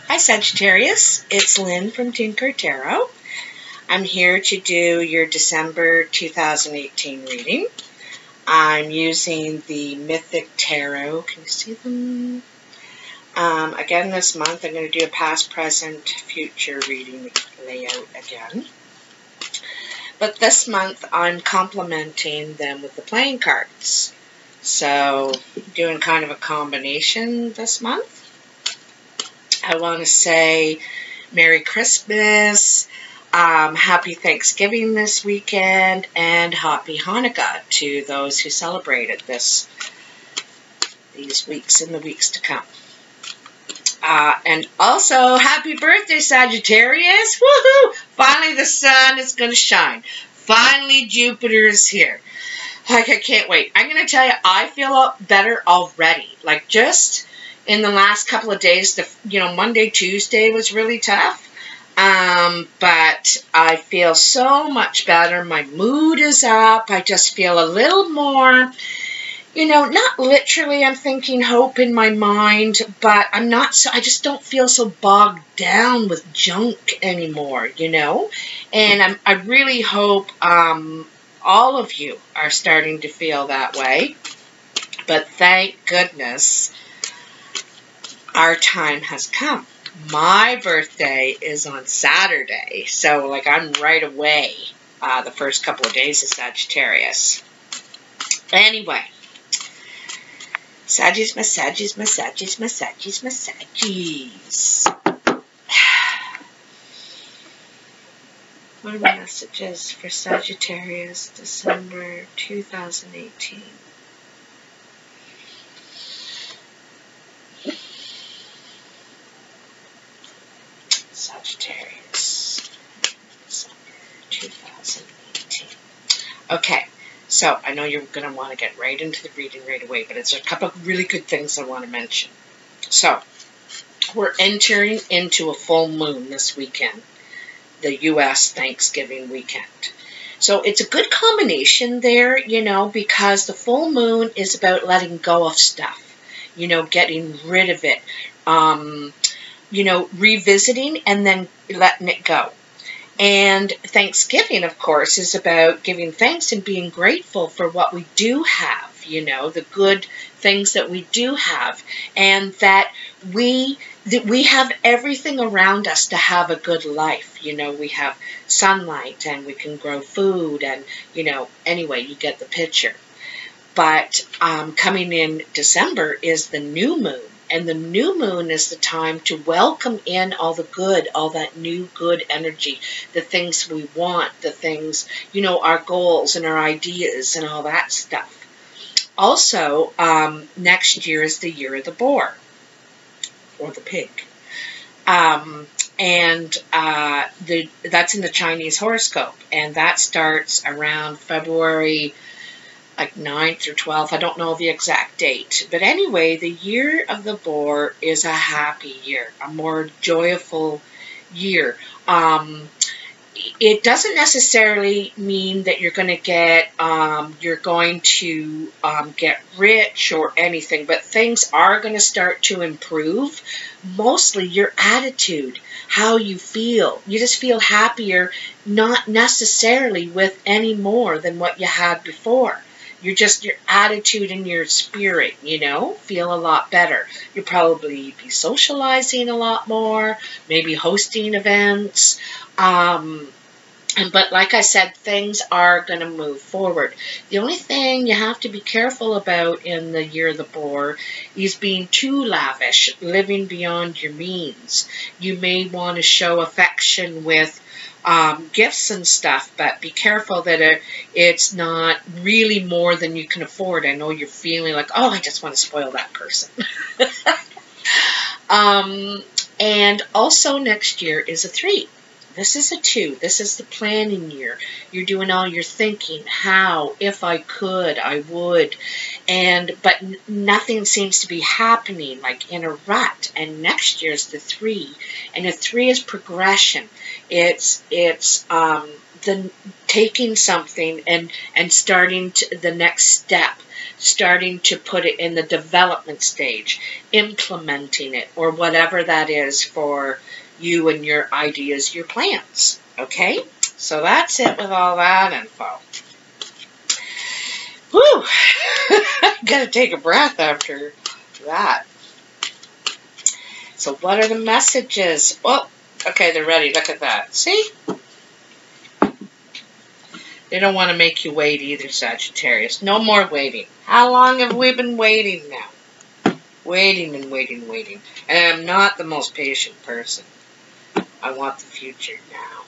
Hi Sagittarius, it's Lynn from Tink Tarot. I'm here to do your December 2018 reading. I'm using the Mythic Tarot. Can you see them? Again this month I'm going to do a past, present, future reading layout again. But this month I'm complementing them with the playing cards. So doing kind of a combination this month. I want to say Merry Christmas, Happy Thanksgiving this weekend, and Happy Hanukkah to those who celebrated these weeks and the weeks to come. And also, happy birthday, Sagittarius! Woohoo! Finally, the sun is going to shine. Finally, Jupiter is here. Like, I can't wait. I'm going to tell you, I feel better already. Like, just in the last couple of days, Monday, Tuesday was really tough. But I feel so much better. My mood is up. I just feel a little more, not literally I'm thinking hope in my mind, but I'm not so, I just don't feel so bogged down with junk anymore, And I really hope all of you are starting to feel that way. But thank goodness our time has come. My birthday is on Saturday, so I'm right away the first couple of days of Sagittarius. Anyway, Saggies, my Saggies, my Saggies, my Saggies, my Saggies. What are the messages for Sagittarius, December 2018? Sagittarius, December 2018. Okay, so I know you're going to want to get right into the reading right away, but it's a couple of really good things I want to mention. So, we're entering into a full moon this weekend, the U.S. Thanksgiving weekend. So, it's a good combination there, because the full moon is about letting go of stuff, getting rid of it, revisiting and then letting it go. And Thanksgiving, of course, is about giving thanks and being grateful for what we do have, the good things that we do have, and that we have everything around us to have a good life. We have sunlight and we can grow food and, anyway, you get the picture. But coming in December is the new moon. And the new moon is the time to welcome in all the good, all that new good energy, the things we want, the things, our goals and our ideas and all that stuff. Also, next year is the year of the boar, or the pig. That's in the Chinese horoscope, and that starts around February 9th or 12th. I don't know the exact date. But anyway, the year of the boar is a happy year, a more joyful year. It doesn't necessarily mean that you're going to get rich or anything, but things are going to start to improve. Mostly your attitude, how you feel. You just feel happier, not necessarily with any more than what you had before. Your attitude and your spirit, feel a lot better. You'll probably be socializing a lot more, maybe hosting events. But like I said, things are going to move forward. The only thing you have to be careful about in the year of the boar is being too lavish, living beyond your means. You may want to show affection with gifts and stuff, but be careful that it's not really more than you can afford. I know you're feeling like, oh, I just want to spoil that person. And also next year is a 3. This is a 2. This is the planning year. You're doing all your thinking. How, if I could, I would. But nothing seems to be happening, like in a rut. And next year's the 3. And the 3 is progression. It's the taking something and starting to the next step. Starting to put it in the development stage, implementing it, or whatever that is for you and your ideas, your plans. Okay? So that's it with all that info. Whew! Gotta take a breath after that. So what are the messages? Oh, okay, they're ready. Look at that. See? They don't want to make you wait either, Sagittarius. No more waiting. How long have we been waiting now? Waiting and waiting and waiting. And I'm not the most patient person. I want the future now.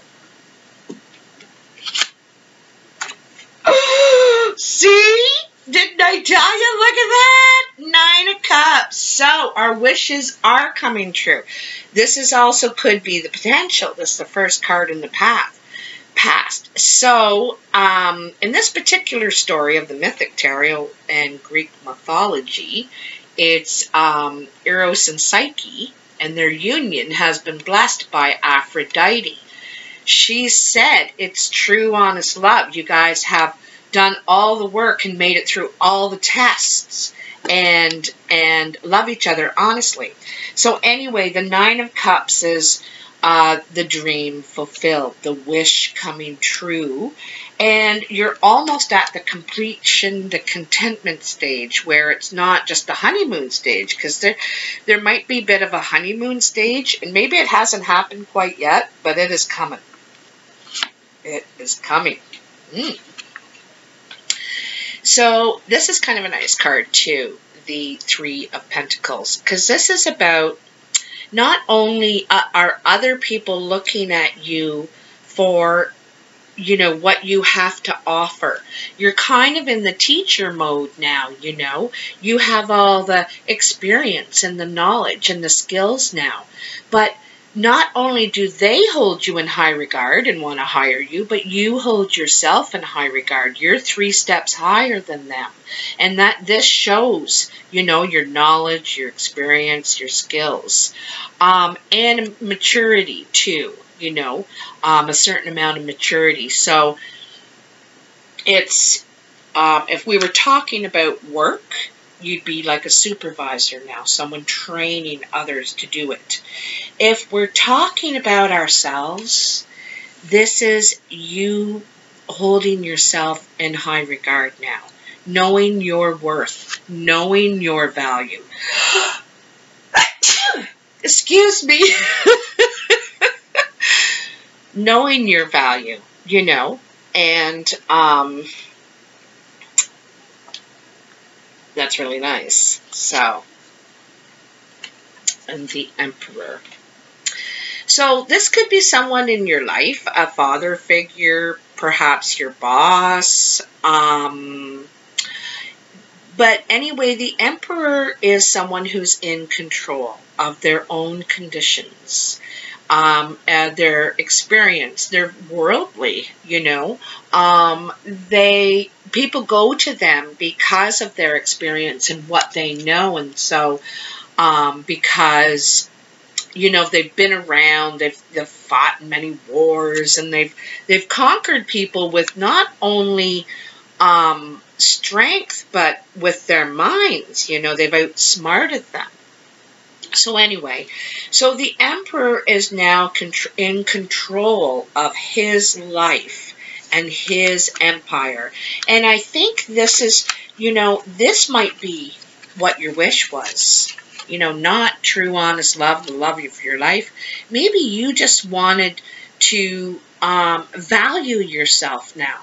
See? Didn't I tell you? Look at that. 9 of Cups. So our wishes are coming true. This is also could be the potential. This is the first card in the past. So, in this particular story of the mythic tarot and Greek mythology, it's Eros and Psyche, and their union has been blessed by Aphrodite. She said it's true, honest love. You guys have done all the work and made it through all the tests and love each other honestly. So anyway, the 9 of Cups is the dream fulfilled, the wish coming true, and you're almost at the completion, the contentment stage, where it's not just the honeymoon stage, because there might be a bit of a honeymoon stage, and maybe it hasn't happened quite yet, but it is coming. It is coming. So this is kind of a nice card too, the 3 of Pentacles, because this is about not only are other people looking at you for, you know, what you have to offer. You're kind of in the teacher mode now, you know. You have all the experience and the knowledge and the skills now. But not only do they hold you in high regard and want to hire you, but you hold yourself in high regard. You're 3 steps higher than them. And that this shows, you know, your knowledge, your experience, your skills, and maturity too, you know, a certain amount of maturity. So it's, if we were talking about work, you'd be like a supervisor now, someone training others to do it. If we're talking about ourselves, this is you holding yourself in high regard now, knowing your worth, knowing your value. Excuse me. Knowing your value, you know, and that's really nice. So, and the Emperor. So this could be someone in your life, a father figure, perhaps your boss. But anyway, the Emperor is someone who's in control of their own conditions, their experience. They're worldly, you know. People go to them because of their experience and what they know, and so because, you know, they've been around, they've fought in many wars, and they've conquered people with not only strength, but with their minds. You know, they've outsmarted them. So anyway, so the Emperor is now in control of his life and his empire. And I think this is, you know, this might be what your wish was. You know, not true, honest love, the love of your life. Maybe you just wanted to value yourself now.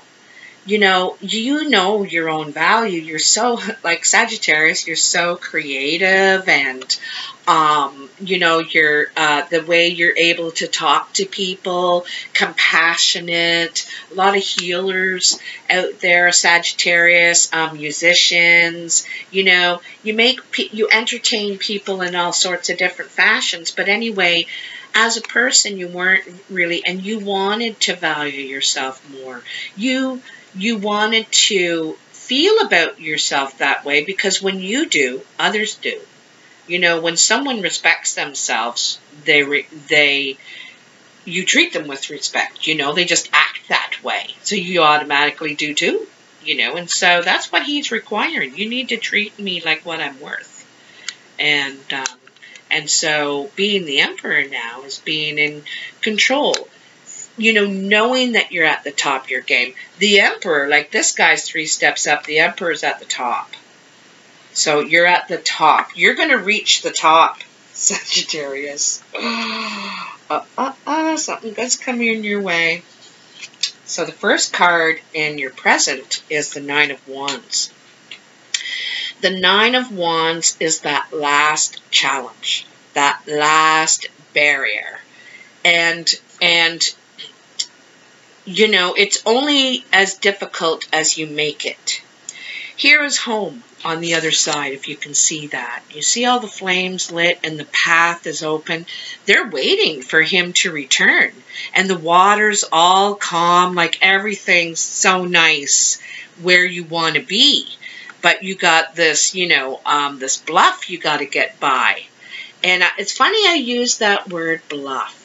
You know your own value. You're so, like Sagittarius, you're so creative, and you know, you're the way you're able to talk to people, compassionate. A lot of healers out there, Sagittarius, musicians. You know, you entertain people in all sorts of different fashions. But anyway, as a person, you weren't really, and you wanted to value yourself more. You wanted to feel about yourself that way, because when you do, others do. You know, when someone respects themselves, you treat them with respect. You know, they just act that way. So you automatically do too. You know, and so that's what he's requiring. You need to treat me like what I'm worth. And so being the Emperor now is being in control. You know, knowing that you're at the top of your game. The Emperor, like this guy's 3 steps up. The Emperor's at the top. So you're at the top. You're going to reach the top, Sagittarius. Something good's coming your way. So the first card in your present is the Nine of Wands. The Nine of Wands is that last challenge, that last barrier. And you know, it's only as difficult as you make it. Here is home on the other side, if you can see that. You see all the flames lit and the path is open. They're waiting for him to return. And the water's all calm, like everything's so nice where you want to be. But you got this, you know, this bluff you got to get by. And it's funny I use that word bluff,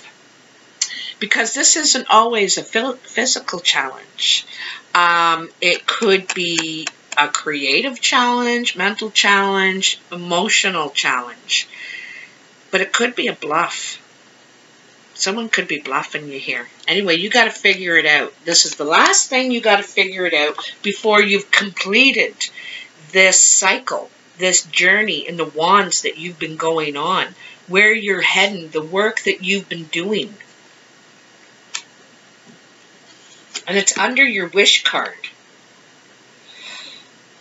because this isn't always a physical challenge. It could be a creative challenge, mental challenge, emotional challenge. But it could be a bluff. Someone could be bluffing you here. Anyway, you got to figure it out. This is the last thing you got to figure it out before you've completed this cycle, this journey in the wands that you've been going on, where you're heading, the work that you've been doing. And it's under your wish card.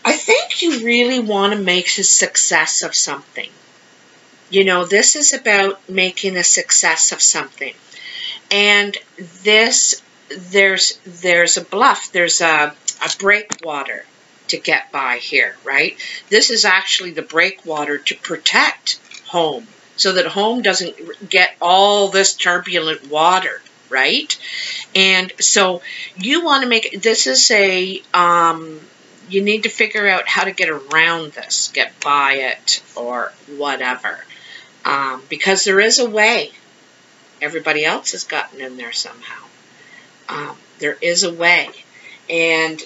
I think you really want to make a success of something. You know, this is about making a success of something. And this, there's a bluff, there's a breakwater to get by here, right? This is actually the breakwater to protect home, so that home doesn't get all this turbulent water, right? And so you want to make, this is a, you need to figure out how to get around this, get by it, or whatever. Because there is a way. Everybody else has gotten in there somehow. There is a way. And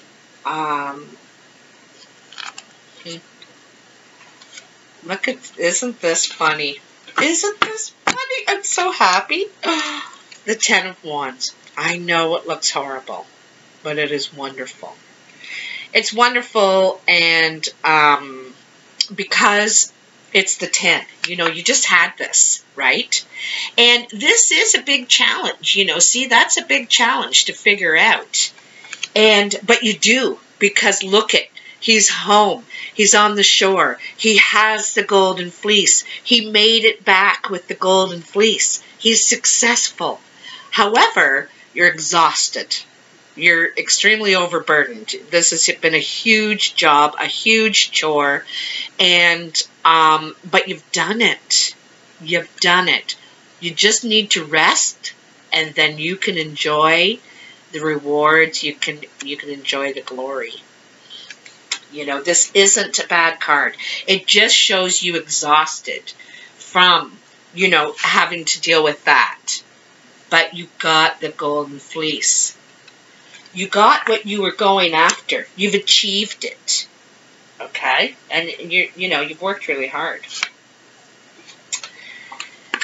look at, isn't this funny? Isn't this funny? I'm so happy. The Ten of Wands. I know it looks horrible, but it is wonderful. It's wonderful, and because it's the 10. You know, you just had this, right? And this is a big challenge, you know. See, that's a big challenge to figure out. But you do, because look at, he's home. He's on the shore. He has the golden fleece. He made it back with the golden fleece. He's successful. However, you're exhausted. You're extremely overburdened. This has been a huge job, a huge chore, and but you've done it. You've done it. You just need to rest, and then you can enjoy the rewards. You can enjoy the glory. You know, this isn't a bad card. It just shows you exhausted from, you know, having to deal with that. But you got the golden fleece. You got what you were going after. You've achieved it. Okay? And you know, you've worked really hard.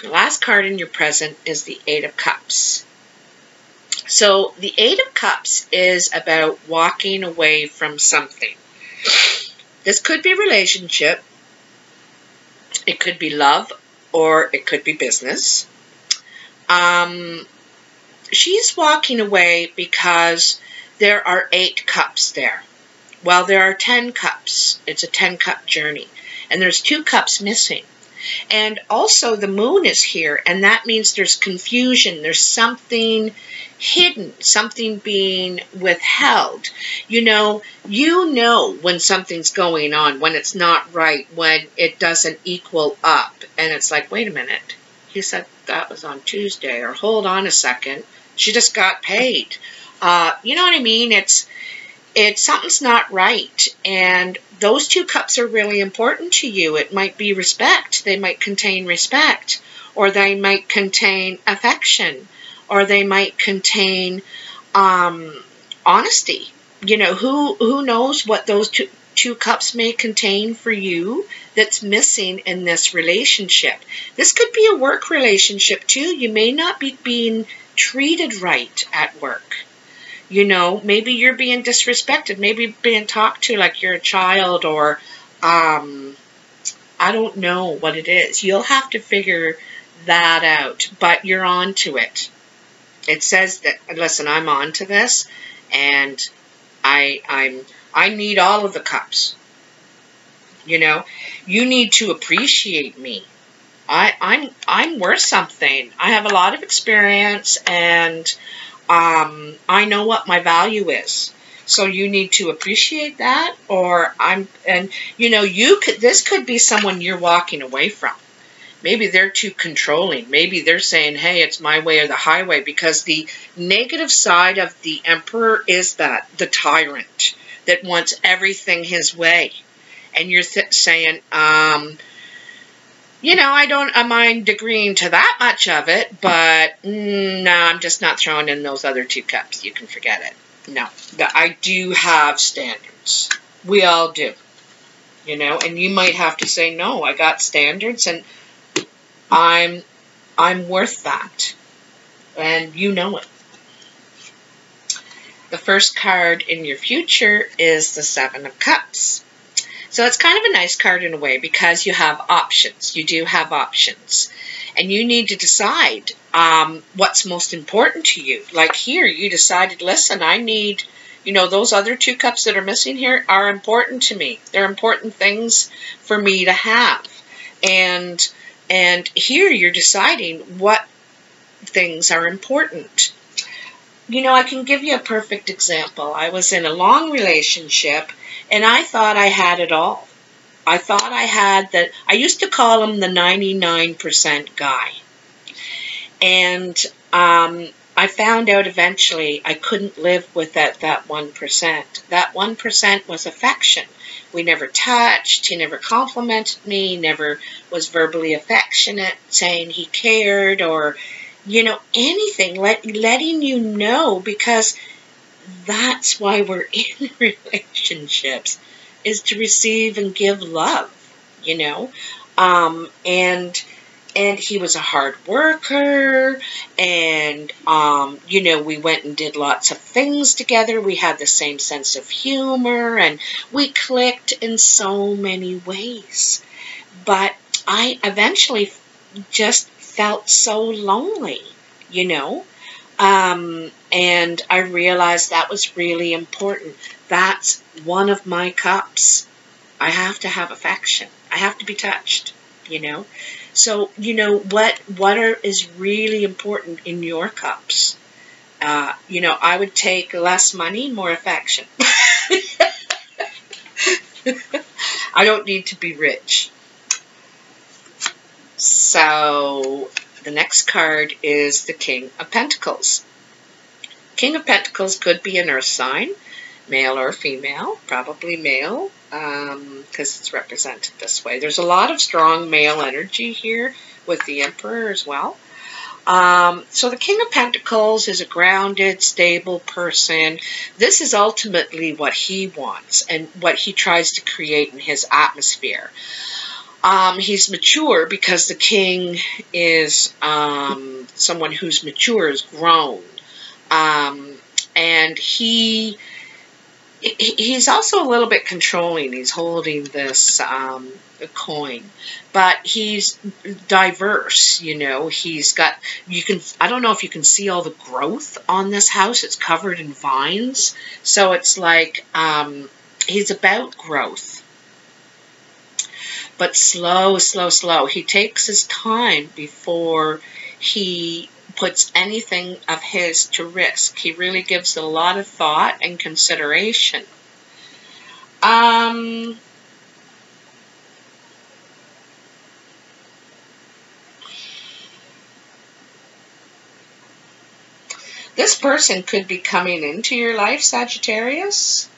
The last card in your present is the Eight of Cups. So the Eight of Cups is about walking away from something. This could be relationship. It could be love, or it could be business. She's walking away because there are 8 cups there. Well, there are 10 cups. It's a 10-cup journey. And there's 2 cups missing. And also the moon is here, and that means there's confusion. There's something hidden, something being withheld. You know when something's going on, when it's not right, when it doesn't equal up. And it's like, wait a minute. he said that was on Tuesday, or hold on a second, she just got paid. You know what I mean? It's something's not right. And those 2 cups are really important to you. It might be respect. They might contain respect, or they might contain affection, or they might contain honesty. You know, who knows what those two cups may contain for you that's missing in this relationship. This could be a work relationship too. You may not be being treated right at work. You know, maybe you're being disrespected, maybe being talked to like you're a child, or I don't know what it is. You'll have to figure that out, but you're on to it. It says that, listen, I'm on to this, and I need all of the cups. You know, you need to appreciate me. I'm worth something. I have a lot of experience, and I know what my value is. So you need to appreciate that, or you know, this could be someone you're walking away from. Maybe they're too controlling. Maybe they're saying, hey, it's my way or the highway, because the negative side of the Emperor is that, the tyrant that wants everything his way. And you're saying, you know, I don't mind agreeing to that much of it, but no, I'm just not throwing in those other 2 cups. You can forget it. No, I do have standards. We all do. You know, and you might have to say, no, I got standards, and I'm worth that. And you know it. The first card in your future is the 7 of Cups. So it's kind of a nice card in a way, because you have options. You do have options. And you need to decide what's most important to you. Like here, you decided, listen, I need, you know, those other 2 cups that are missing here are important to me. They're important things for me to have. And here you're deciding what things are important. You know, I can give you a perfect example. I was in a long relationship, and I thought I had it all. I thought I had that. I used to call him the 99% guy. And I found out eventually I couldn't live with that 1%. That 1% was affection. We never touched. He never complimented me, never was verbally affectionate, saying he cared, or, you know, anything, letting you know, because that's why we're in relationships, is to receive and give love, you know. And he was a hard worker, and, you know, we went and did lots of things together. We had the same sense of humor, and we clicked in so many ways. But I eventually just felt so lonely, you know. And I realized that was really important. That's one of my cups. I have to have affection. I have to be touched, you know. So, you know, what is really important in your cups? You know, I would take less money, more affection. I don't need to be rich. So, the next card is the King of Pentacles. King of Pentacles could be an earth sign, male or female, probably male, because it's represented this way. There's a lot of strong male energy here with the Emperor as well. So the King of Pentacles is a grounded, stable person. This is ultimately what he wants and what he tries to create in his atmosphere. He's mature because the king is someone who's mature, is grown. And he's also a little bit controlling. He's holding this coin, but he's diverse. You know, he's got, I don't know if you can see all the growth on this house. It's covered in vines. So it's like, he's about growth. But slow, slow, slow. He takes his time before he puts anything of his to risk. He really gives it a lot of thought and consideration. This person could be coming into your life, Sagittarius.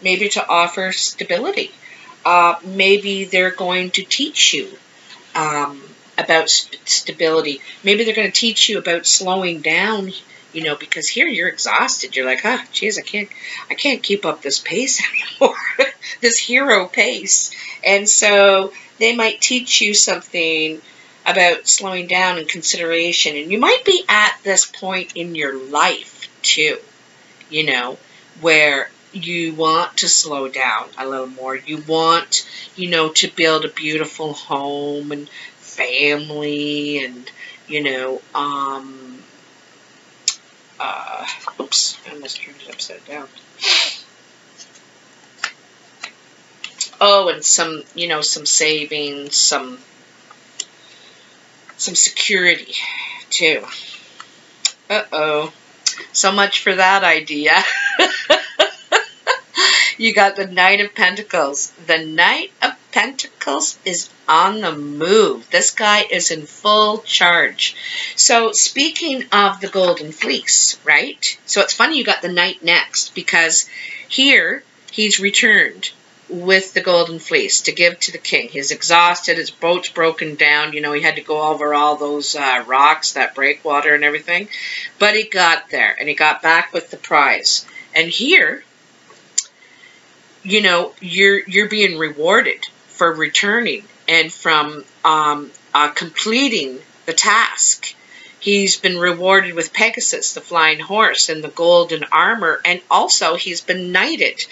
Maybe to offer stability. Maybe they're going to teach you about stability. Maybe they're going to teach you about slowing down, you know, because here you're exhausted. You're like, geez, I can't keep up this pace anymore, this hero pace. And so they might teach you something about slowing down and consideration. And you might be at this point in your life too, you know, where you want to slow down a little more. You want, you know, to build a beautiful home and family and, you know, oops, I almost turned it upside down. Oh, and some, you know, some savings, some security too. Uh-oh. So much for that idea. You got the Knight of Pentacles. The Knight of Pentacles is on the move. This guy is in full charge. So speaking of the Golden Fleece, right? So it's funny you got the Knight next, because here he's returned with the Golden Fleece to give to the king. He's exhausted. His boat's broken down. You know, he had to go over all those rocks, that breakwater and everything. But he got there, and he got back with the prize. And here, you know, you're being rewarded for returning and from completing the task. He's been rewarded with Pegasus, the flying horse, and the golden armor, and also he's been knighted.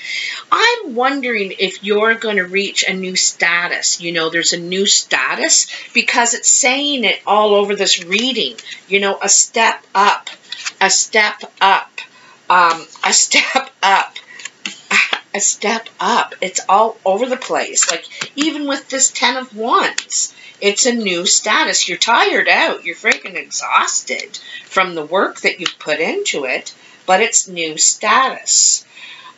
I'm wondering if you're going to reach a new status. You know, there's a new status, because it's saying it all over this reading. You know, a step up, a step up, a step up. A step up. It's all over the place. Like, even with this 10 of Wands, it's a new status. You're tired out. You're freaking exhausted from the work that you've put into it, but it's new status.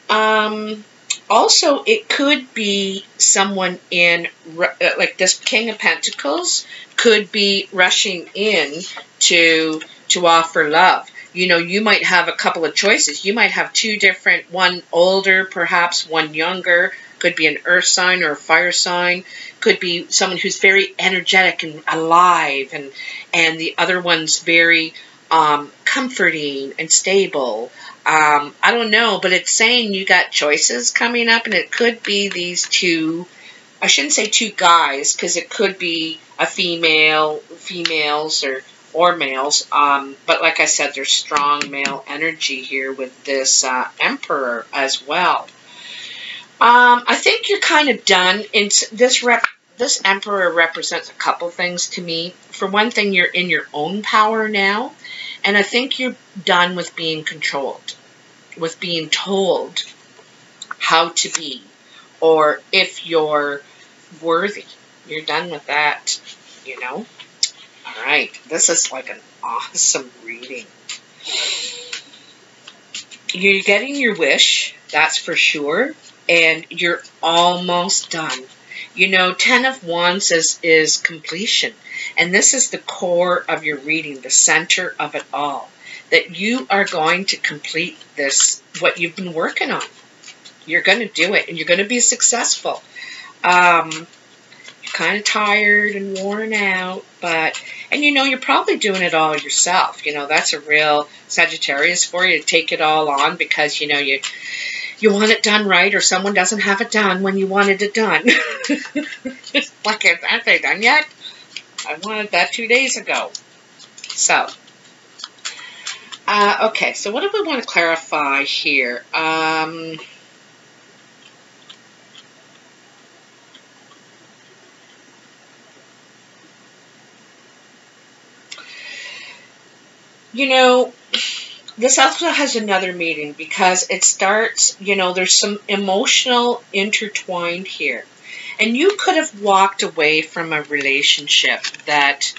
Also, it could be someone in, like this King of Pentacles, could be rushing in to offer love. You know, you might have a couple of choices. You might have two different, one older, perhaps one younger. Could be an earth sign or a fire sign. Could be someone who's very energetic and alive, and the other one's very comforting and stable. I don't know, but it's saying you got choices coming up, and it could be these two. I shouldn't say two guys, because it could be a females or males, but like I said, there's strong male energy here with this Emperor as well. I think you're kind of done. This Emperor represents a couple things to me. For one thing, you're in your own power now, and I think you're done with being controlled, with being told how to be, or if you're worthy. You're done with that, you know? All right, this is like an awesome reading. You're getting your wish, that's for sure, and you're almost done. You know, 10 of Wands is completion, and this is the core of your reading, the center of it all, that you are going to complete this, what you've been working on. You're going to do it, and you're going to be successful. Kind of tired and worn out, and you know, you're probably doing it all yourself. You know, that's a real Sagittarius for you, to take it all on, because you know, you want it done right, or someone doesn't have it done when you wanted it done. Like, aren't they done yet? I wanted that 2 days ago. So okay, so what do we want to clarify here? You know, this also has another meaning, because it starts, you know, there's some emotional intertwined here. And you could have walked away from a relationship that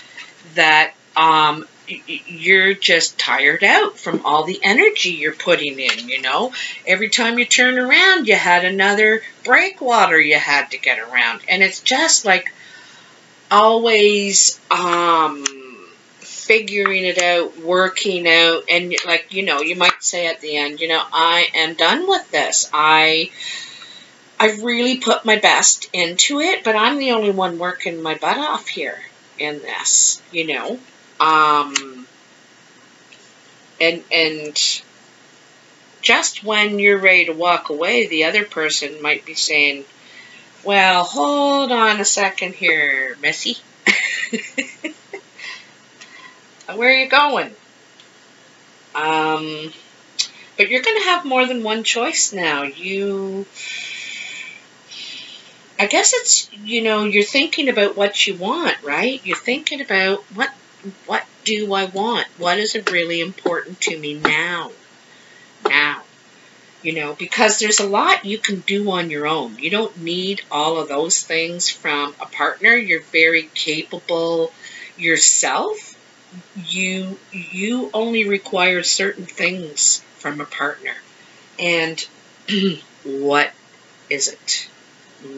you're just tired out from all the energy you're putting in, you know. Every time you turn around, you had another breakwater you had to get around. And it's just like always figuring it out, working out. And like, you know, you might say at the end, you know, I am done with this. I've really put my best into it, but I'm the only one working my butt off here in this, you know. And just when you're ready to walk away, the other person might be saying, well, hold on a second here, Missy. Where are you going? But you're going to have more than one choice now. I guess it's, you know, you're thinking about what you want, right? You're thinking about what do I want? What is really important to me now? You know, because there's a lot you can do on your own. You don't need all of those things from a partner. You're very capable yourself. You only require certain things from a partner. And what is it?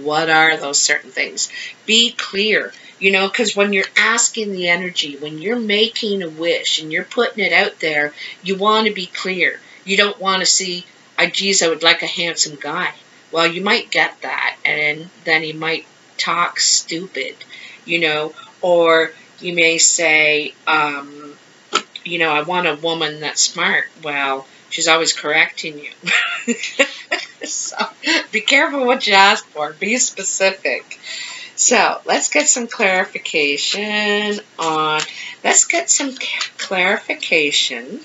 What are those certain things? Be clear, you know, because when you're asking the energy, when you're making a wish and you're putting it out there, you want to be clear. You don't want to see, geez, I would like a handsome guy. Well, you might get that, and then he might talk stupid, you know, or you may say, you know, I want a woman that's smart. Well, she's always correcting you. So be careful what you ask for. Be specific. So let's get some clarification on, Let's get some clarification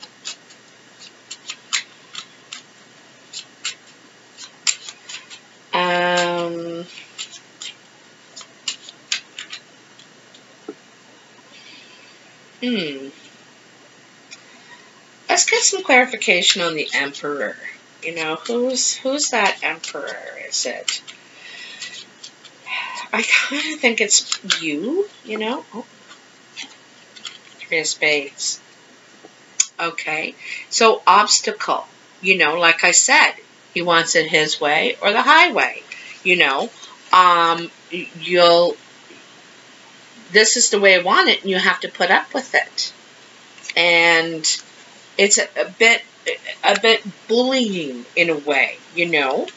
on the Emperor. You know, who's that Emperor? Is it? I kind of think it's you, you know. Oh, Three of Spades. Okay. So, obstacle. You know, like I said, he wants it his way or the highway. You know, this is the way I want it, and you have to put up with it. And it's a bit bullying in a way, you know.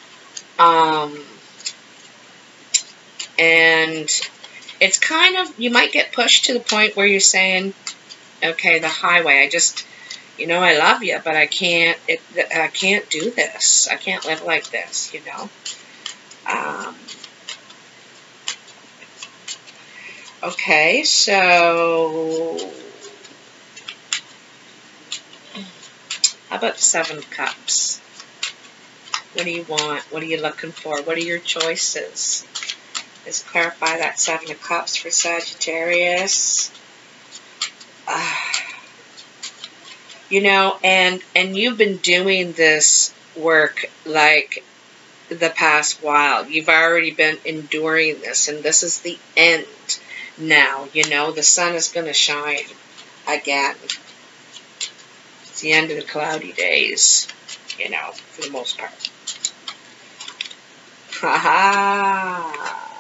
And it's kind of, you might get pushed to the point where you're saying, okay, the highway, I just, you know, I love you, but I can't do this. I can't live like this, you know. Okay, so how about the Seven of Cups? What do you want? What are you looking for? What are your choices? Let's clarify that Seven of Cups for Sagittarius. You know, and you've been doing this work like the past while. You've already been enduring this, and this is the end now. You know, the sun is going to shine again. It's the end of the cloudy days, you know, for the most part. Haha.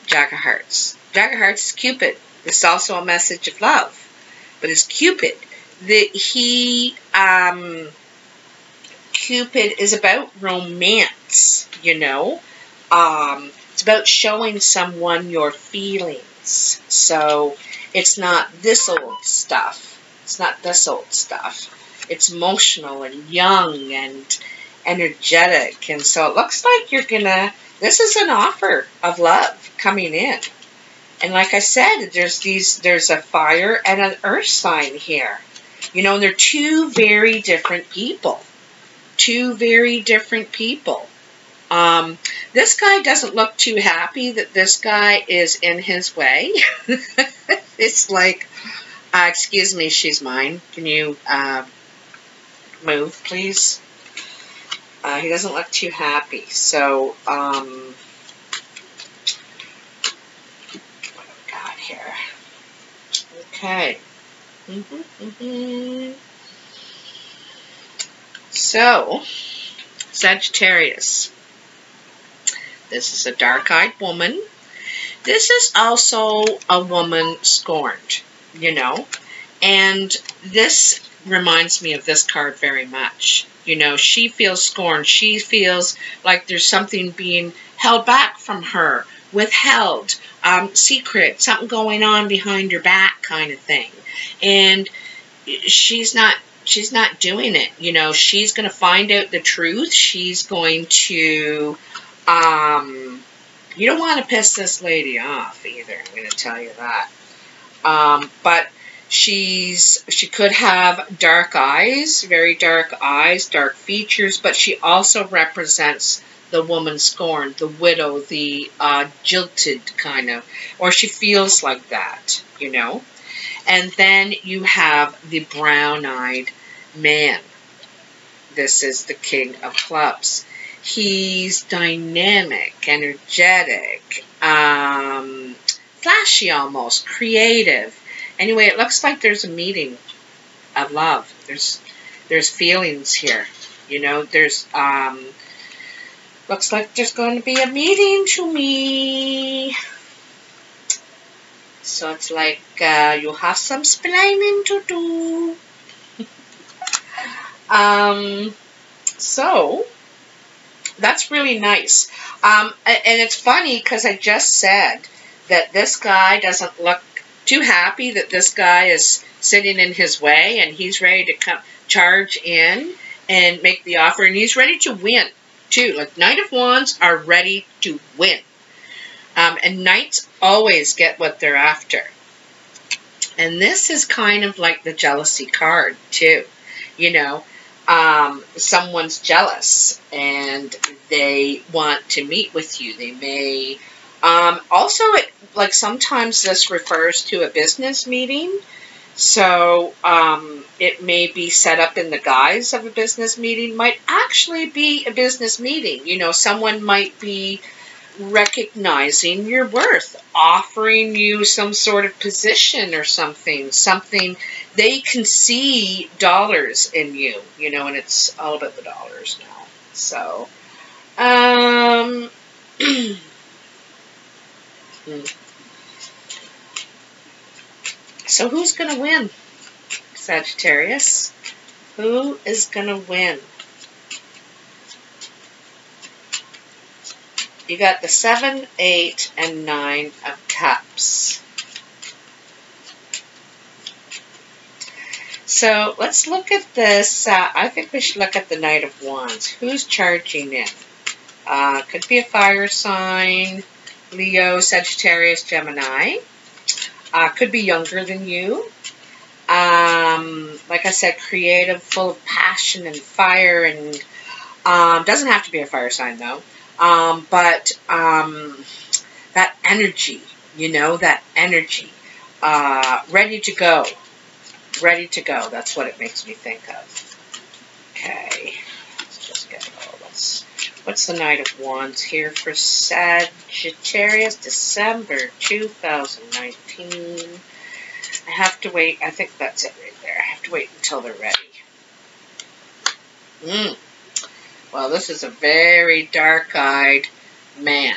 Jack of Hearts. Jack of Hearts is Cupid. This is also a message of love. But it's Cupid. Cupid is about romance, you know. It's about showing someone your feelings. So it's not this old stuff. It's not this old stuff. It's emotional and young and energetic. And so it looks like you're gonna, this is an offer of love coming in. And like I said, there's a fire and an earth sign here. You know, and they're two very different people. Two very different people. This guy doesn't look too happy that this guy is in his way. It's like, excuse me, she's mine. Can you move, please? He doesn't look too happy. So, what do we got here? Okay. So, Sagittarius. This is a dark-eyed woman. This is also a woman scorned, you know. And this reminds me of this card very much. You know, she feels scorned. She feels like there's something being held back from her, withheld, secret, something going on behind her back kind of thing. And she's not doing it. You know, she's going to find out the truth. She's going to, you don't want to piss this lady off either. I'm going to tell you that. But she could have dark eyes, very dark eyes, dark features, but she also represents the woman scorned, the widow, the jilted kind of, or she feels like that, you know. And then you have the brown-eyed man. This is the King of Clubs. He's dynamic, energetic, flashy almost, creative. Anyway, it looks like there's a meeting of love. There's feelings here. You know, there's looks like there's going to be a meeting to me. So it's like you'll have some explaining to do. So that's really nice. And it's funny because I just said that this guy doesn't look too happy that this guy is sitting in his way, and he's ready to come charge in and make the offer, and he's ready to win too. Like Knight of Wands are ready to win. And knights always get what they're after. And this is kind of like the jealousy card too. You know, someone's jealous and they want to meet with you. They may, also like sometimes this refers to a business meeting. So it may be set up in the guise of a business meeting, might actually be a business meeting. You know, someone might be recognizing your worth, offering you some sort of position or something, they can see dollars in you, you know, and it's all about the dollars now. So, so who's going to win, Sagittarius? Who is going to win? You got the 7, 8, and 9 of Cups. So let's look at this. I think we should look at the Knight of Wands. Who's charging in? Could be a fire sign, Leo, Sagittarius, Gemini. Could be younger than you. Like I said, creative, full of passion and fire, and doesn't have to be a fire sign though. But that energy, you know, that energy, ready to go, that's what it makes me think of. Okay, let's just get all this. What's the Knight of Wands here for Sagittarius, December 2019? I have to wait, I think that's it right there. I have to wait until they're ready. Well, this is a very dark-eyed man.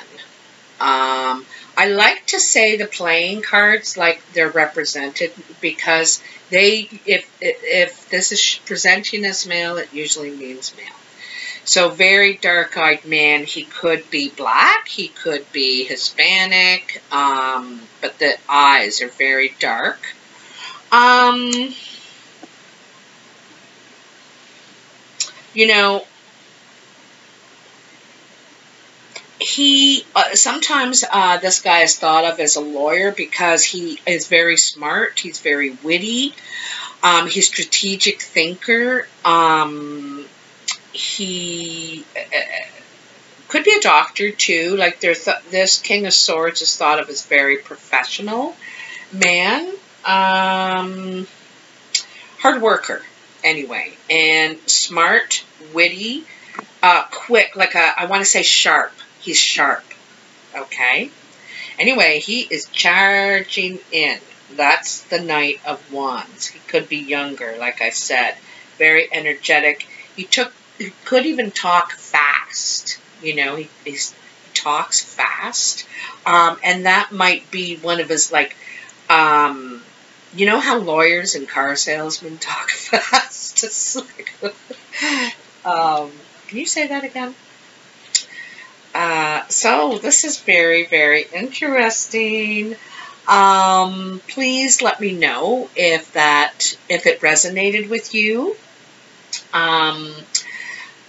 I like to say the playing cards like they're represented because if this is presenting as male, it usually means male. So very dark-eyed man. He could be black. He could be Hispanic. But the eyes are very dark. You know, he sometimes this guy is thought of as a lawyer because he is very smart. He's very witty. He's a strategic thinker. He could be a doctor too. Like this King of Swords is thought of as very professional man, hard worker anyway, and smart, witty, quick. Like I want to say sharp. He's sharp. Okay. Anyway, he is charging in. That's the Knight of Wands. He could be younger, like I said. Very energetic. He could even talk fast. You know, he talks fast. And that might be one of his, like, you know how lawyers and car salesmen talk fast? It's like, can you say that again? So this is very, very interesting. Please let me know if it resonated with you.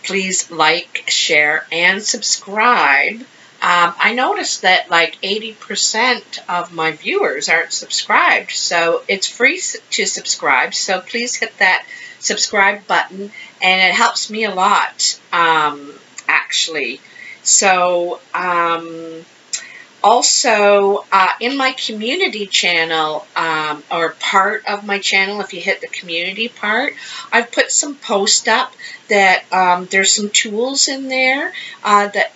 Please like, share, and subscribe. I noticed that like 80% of my viewers aren't subscribed, so it's free to subscribe. So please hit that subscribe button, and it helps me a lot, actually. So, also, in my community channel, or part of my channel, if you hit the community part, I've put some posts up that there's some tools in there that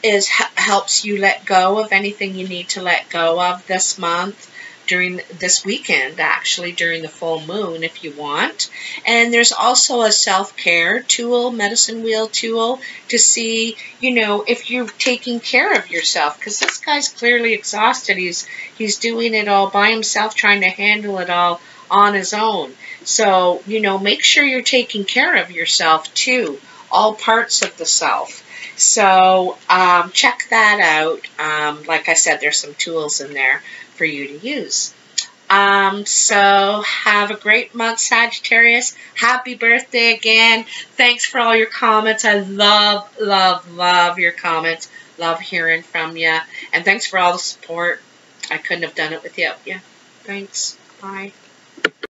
helps you let go of anything you need to let go of this month, during this weekend, actually, during the full moon, if you want. And there's also a self-care tool, medicine wheel tool, to see, you know, if you're taking care of yourself. Because this guy's clearly exhausted. He's doing it all by himself, trying to handle it all on his own. So, you know, make sure you're taking care of yourself, too. All parts of the self. So, check that out. Like I said, there's some tools in there for you to use. So have a great month, Sagittarius. Happy birthday again. Thanks for all your comments. I love, love, love your comments. Love hearing from you. And thanks for all the support. I couldn't have done it without you. Thanks. Bye.